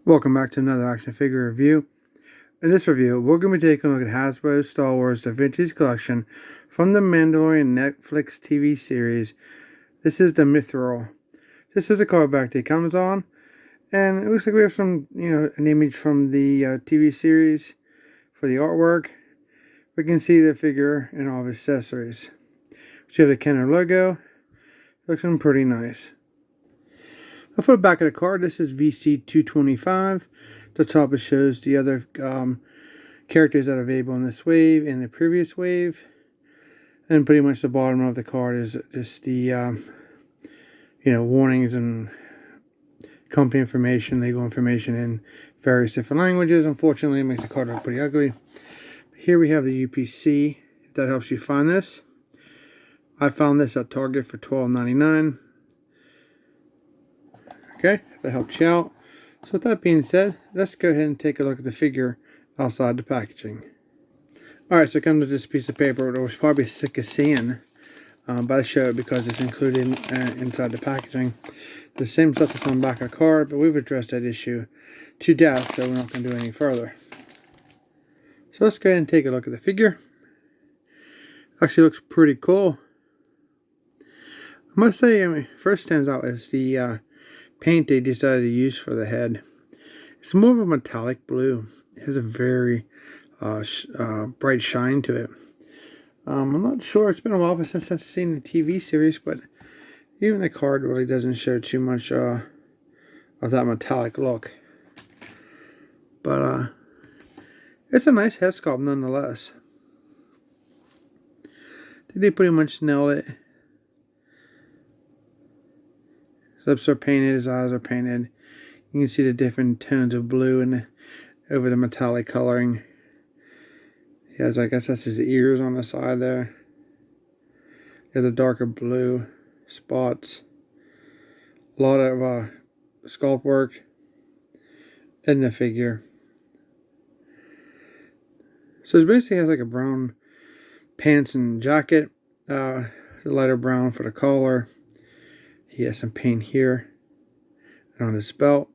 Welcome back to another action figure review. In this review, we're going to be taking a look at Hasbro's Star Wars The Vintage Collection from the Mandalorian Netflix TV series. This is the Mythrol. This is the card back that it comes on, and it looks like we have some, an image from the TV series for the artwork. We can see the figure and all of his accessories. We have the Kenner logo. Looks pretty nice. For the back of the card, this is VC225. The top it shows the other characters that are available in this wave and the previous wave. And pretty much the bottom of the card is just the warnings and company information, legal information in various different languages. Unfortunately, it makes the card look pretty ugly. Here we have the UPC, if that helps you find this. I found this at Target for $12.99. Okay, that helps you out. So with that being said, let's go ahead and take a look at the figure outside the packaging. Alright, so it comes with this piece of paper that was probably sick of seeing, but I show it because it's included inside the packaging. The same stuff that's on the back of the card, but we've addressed that issue to death, so we're not going to do any further. So let's go ahead and take a look at the figure. Actually looks pretty cool. I must say, first stands out is the paint they decided to use for the head. It's more of a metallic blue. It has a very bright shine to it. I'm not sure. It's been a while since I've seen the TV series, but even the card really doesn't show too much of that metallic look. But it's a nice head sculpt nonetheless. I think they pretty much nailed it. His lips are painted, his eyes are painted. You can see the different tones of blue and over the metallic coloring. He has, I guess that's his ears on the side there. He has a darker blue spots. A lot of sculpt work in the figure. So it basically has like a brown pants and jacket. The lighter brown for the collar. He has some paint here and on his belt.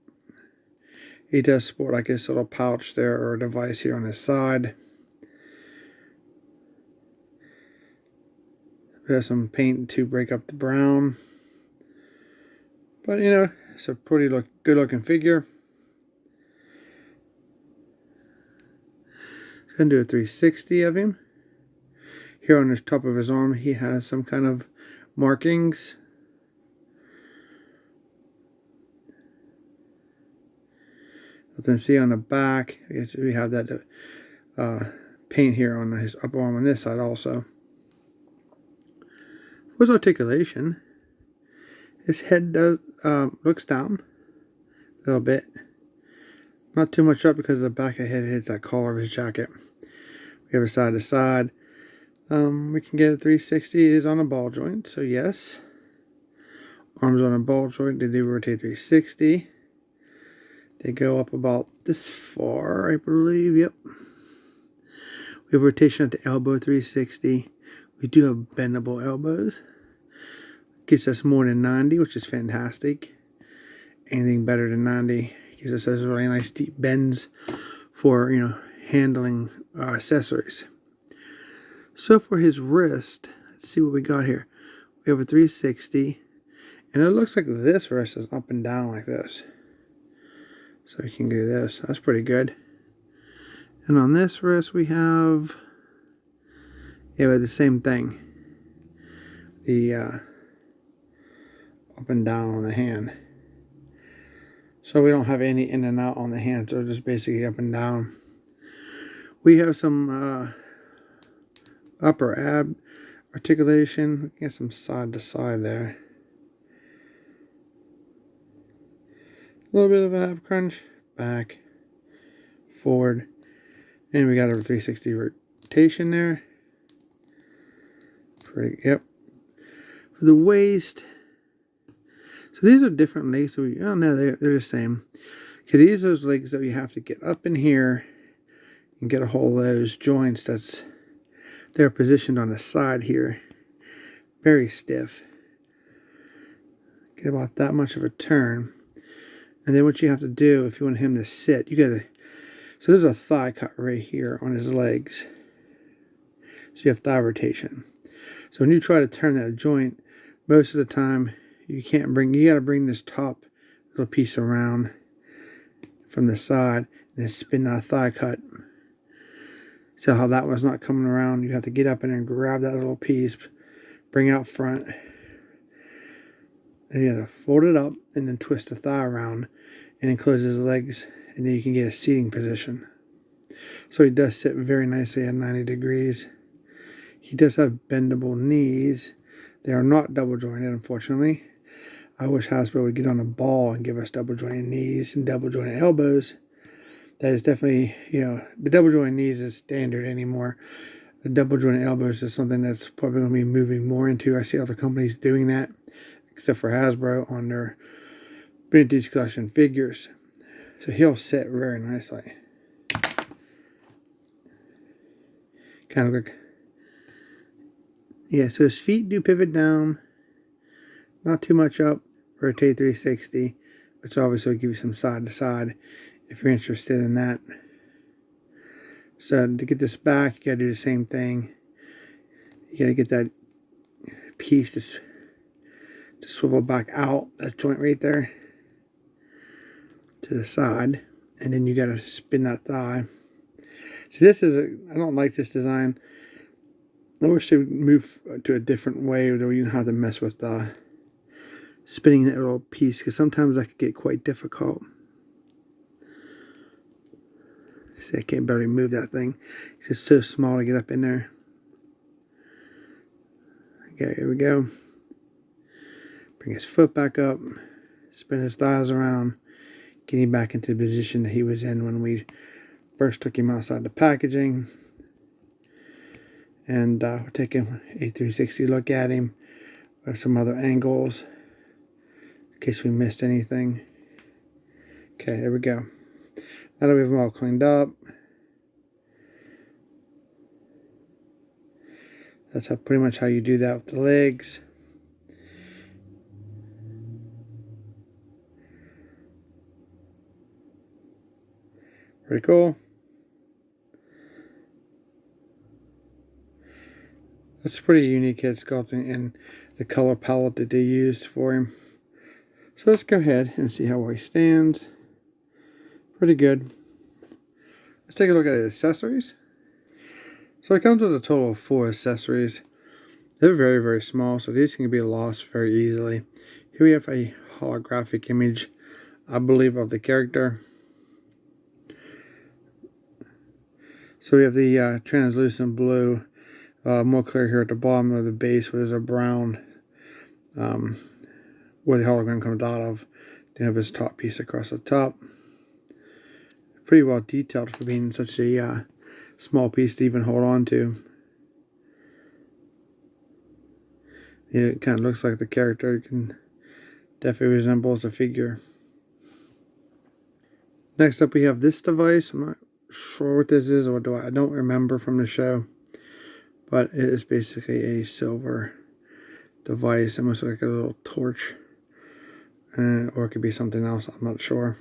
He does sport like this little pouch there or a device here on his side. We have some paint to break up the brown. But it's a pretty good looking figure. It's going to do a 360 of him. Here on the top of his arm he has some kind of markings. You can see on the back, we have that paint here on his upper arm on this side also. For his articulation, his head does looks down a little bit. Not too much up because the back of the head hits that collar of his jacket. We have a side to side. We can get a 360. It is on a ball joint, so yes. Arms on a ball joint. They do rotate 360. They go up about this far, I believe. Yep. We have rotation at the elbow, 360. We do have bendable elbows. Gets us more than 90, which is fantastic. Anything better than 90 gives us those really nice deep bends for, handling accessories. So for his wrist, let's see what we got here. We have a 360. And it looks like this wrist is up and down like this. So we can do this. That's pretty good. And on this wrist we have the same thing. The up and down on the hand. So we don't have any in and out on the hand. So just basically up and down. We have some upper ab articulation. Get some side to side there. A little bit of an ab crunch, back, forward, and we got a 360 rotation there. Yep. For the waist, so these are different legs. So no, they're the same. Okay, these are those legs that you have to get up in here and get a hold of those joints. They're positioned on the side here, very stiff. Get about that much of a turn. And then what you have to do, if you want him to sit, you gotta, so there's a thigh cut right here on his legs. So you have thigh rotation. So when you try to turn that joint, most of the time you gotta bring this top little piece around from the side and then spin that thigh cut. So how that one's not coming around, you have to get up in there and grab that little piece, bring it out front, and you have to fold it up and then twist the thigh around and then close his legs, and then you can get a seating position. So he does sit very nicely at 90 degrees. He does have bendable knees. They are not double jointed, unfortunately. I wish Hasbro would get on a ball and give us double jointed knees and double jointed elbows. That is definitely, the double jointed knees is standard anymore. The double jointed elbows is something that's probably going to be moving more into. I see other companies doing that, except for Hasbro on their vintage collection figures. So he'll sit very nicely. Kind of like, yeah, so his feet do pivot down, not too much up, rotate 360, which obviously will give you some side to side if you're interested in that. So to get this back, you gotta do the same thing. You gotta get that piece to swivel back out, that joint right there, to the side, and then you gotta spin that thigh. So I don't like this design. I wish they would move to a different way where you don't have to mess with spinning that little piece, because sometimes that could get quite difficult. See, I can't barely move that thing. It's just so small to get up in there. Okay, here we go. Bring his foot back up, spin his thighs around, get him back into the position that he was in when we first took him outside the packaging. And we're taking a 360 look at him with some other angles in case we missed anything. Okay, there we go. Now that we have them all cleaned up, that's pretty much how you do that with the legs. Pretty cool. That's pretty unique head sculpting and the color palette that they used for him. So let's go ahead and see how well he stands. Pretty good. Let's take a look at his accessories. So it comes with a total of 4 accessories. They're very, very small, so these can be lost very easily. Here we have a holographic image, I believe, of the character. So we have the translucent blue, more clear here at the bottom of the base, where there's a brown, where the hologram comes out of. Then have his top piece across the top. Pretty well detailed for being such a small piece to even hold on to. It kind of looks like the character. It can definitely resembles the figure. Next up we have this device. I'm not sure what this is, or I don't remember from the show, but it is basically a silver device, almost like a little torch, or it could be something else. I'm not sure.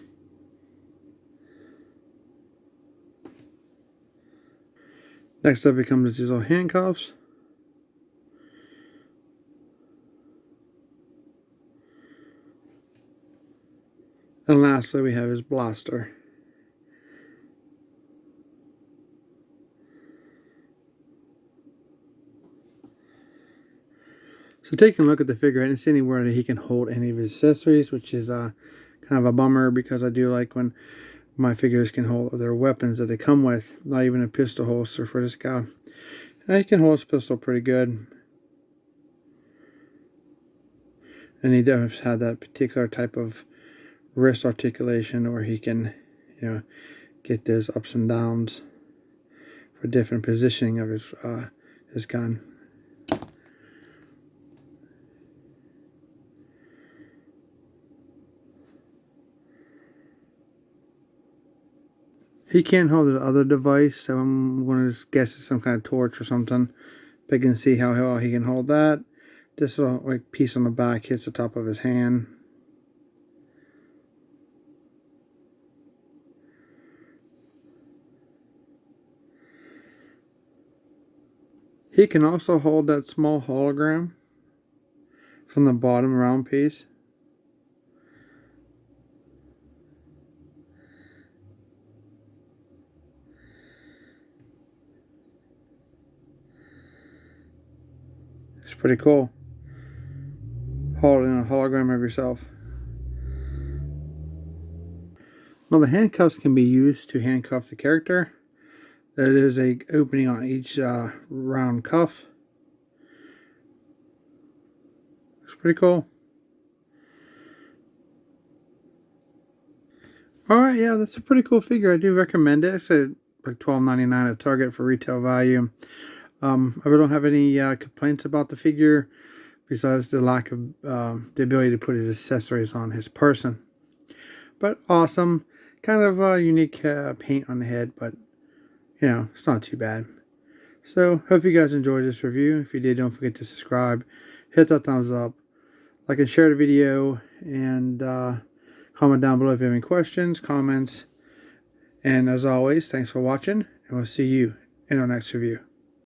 Next up becomes these little handcuffs. And lastly we have his blaster. So taking a look at the figure, I didn't see anywhere that he can hold any of his accessories, which is kind of a bummer, because I do like when my figures can hold their weapons that they come with. Not even a pistol holster for this guy. And he can hold his pistol pretty good. And he does have that particular type of wrist articulation where he can, get those ups and downs for different positioning of his gun. He can't hold the other device, so I'm going to guess it's some kind of torch or something. But you can see how well he can hold that. This little piece on the back hits the top of his hand. He can also hold that small hologram from the bottom round piece. It's pretty cool. Holding a hologram of yourself. Now the handcuffs can be used to handcuff the character. There is a opening on each round cuff. It's pretty cool. Alright, yeah, that's a pretty cool figure. I do recommend it. It's like $12.99 at Target for retail value. I really don't have any complaints about the figure besides the lack of the ability to put his accessories on his person. But awesome. Kind of unique paint on the head, but you know, it's not too bad. So, hope you guys enjoyed this review. If you did, don't forget to subscribe, hit that thumbs up, like and share the video, and comment down below if you have any questions, comments. And as always, thanks for watching, and we'll see you in our next review.